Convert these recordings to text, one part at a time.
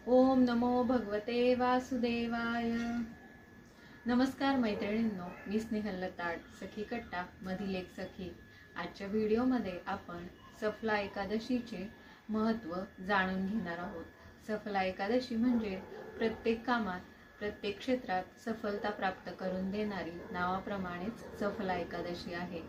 ओम नमो भगवते वासुदेवाय। नमस्कार मैत्रिणींनो, मी स्नेहल लताड, सखी कट्टा मधील एक सखी। आजच्या व्हिडिओमध्ये आपण सफला एकादशीचे महत्त्व जाणून घेणार आहोत। सफला एकादशी म्हणजे प्रत्येक कामात, प्रत्येक क्षेत्रात सफलता प्राप्त करून देणारी नावाप्रमाणेच सफला एकादशी आहे।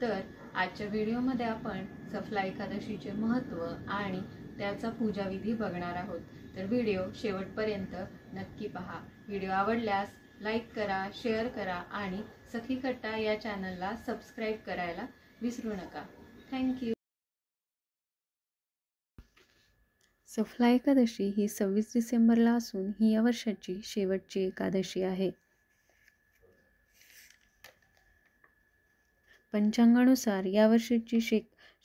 तर आजच्या व्हिडिओमध्ये आपण सफला एकादशीचे महत्त्व आणि त्याचा पूजाविधी बघणार आहोत। तर व्हिडिओ शेवटपर्यंत नक्की पहा। व्हिडिओ आवडल्यास लाईक करा, शेअर करा आणि सखी कट्टा या चॅनलला सबस्क्राईब करायला विसरू नका। थँक्यू। सफला एकादशी ही 26 डिसेंबरला असून ही या वर्षाची शेवटची एकादशी आहे। पंचांगानुसार या वर्षीची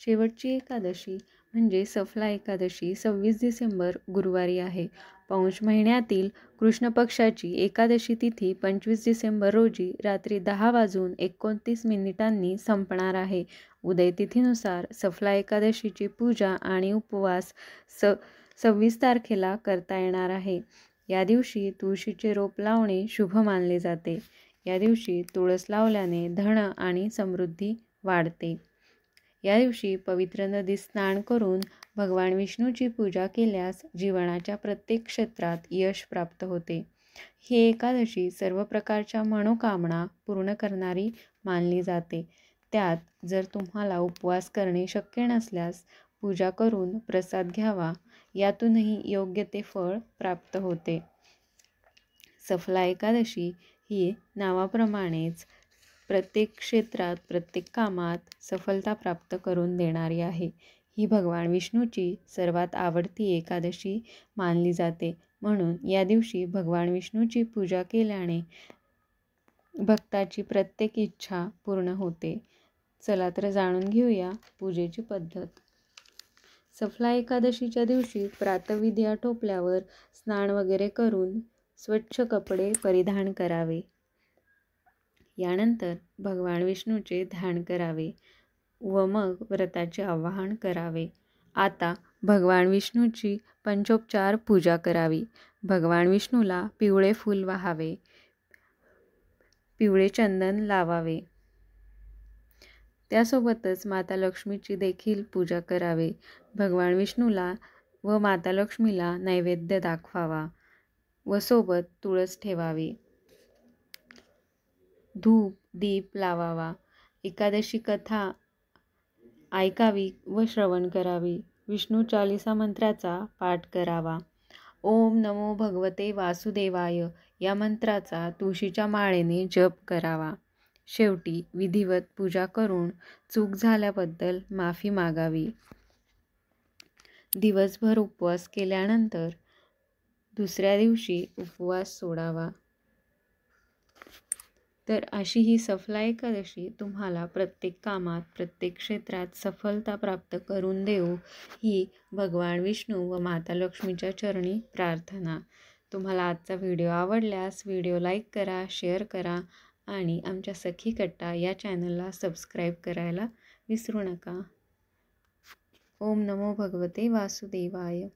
शेवटची एकादशी म्हणजे सफला एकादशी 26 डिसेंबर गुरुवारी आहे। पौष महिन्यातील कृष्ण पक्षाची एकादशी तिथी 25 डिसेंबर रोजी रात्री 10:29 संपणार आहे। उदय तिथीनुसार सफला एकादशीची पूजा आणि उपवास 26 तारखेला करता येणार आहे। या दिवशी तुळशीचे रोप लावणे शुभ मानले जाते। या दिवशी तुळस लावल्याने धन आणि समृद्धी वाढते। या दिवशी पवित्र नदीत स्नान करून भगवान विष्णूची पूजा केल्यास जीवनाच्या प्रत्येक क्षेत्रात यश प्राप्त होते। ही एकादशी सर्व प्रकारच्या मनोकामना पूर्ण करणारी मानली जाते। त्यात जर तुम्हाला उपवास करणे शक्य नसल्यास पूजा करून प्रसाद घ्यावा, यातूनही योग्य ते फळ प्राप्त होते। सफला एकादशी ही नावाप्रमाणेच प्रत्येक क्षेत्रात, प्रत्येक कामात सफलता प्राप्त करून देणारी आहे। ही भगवान विष्णूची सर्वात आवडती एकादशी मानली जाते। म्हणून या दिवशी भगवान विष्णूची पूजा केल्याने भक्ताची प्रत्येक इच्छा पूर्ण होते। चला तर जाणून घेऊया पूजेची पद्धत। सफला एकादशीच्या दिवशी प्रातःविधी आटोपल्यावर स्नान वगैरे करून स्वच्छ कपडे परिधान करावे। यानंतर भगवान विष्णूचे ध्यान करावे व मग व्रताचे आवाहन करावे। आता भगवान विष्णूची पंचोपचार पूजा करावी। भगवान विष्णूला पिवळे फूल वाहावे, पिवळे चंदन लावावे। त्यासोबतच माता लक्ष्मीची देखील पूजा करावे। भगवान विष्णूला व माता लक्ष्मीला नैवेद्य दाखवावा व सोबत तुळस ठेवावी। धूप दीप लावावा। एकादशी कथा ऐकावी व श्रवण करावी। विष्णू चालीसा मंत्राचा पाठ करावा। ओम नमो भगवते वासुदेवाय या मंत्राचा तुळशीच्या माळेने जप करावा। शेवटी विधिवत पूजा करून चूक झाल्याबद्दल माफी मागावी। दिवसभर उपवास केल्यानंतर दुसऱ्या दिवशी उपवास सोडावा। तर अशी ही सफला एकादशी तुम्हाला प्रत्येक कामात, प्रत्येक क्षेत्रात सफलता प्राप्त करून देऊ, ही भगवान विष्णू व माता लक्ष्मीच्या चरणी प्रार्थना। तुम्हाला आजचा व्हिडिओ आवडल्यास व्हिडिओ लाईक करा, शेअर करा आणि आमच्या सखी कट्टा या चॅनलला सबस्क्राईब करायला विसरू नका। ओम नमो भगवते वासुदेवाय।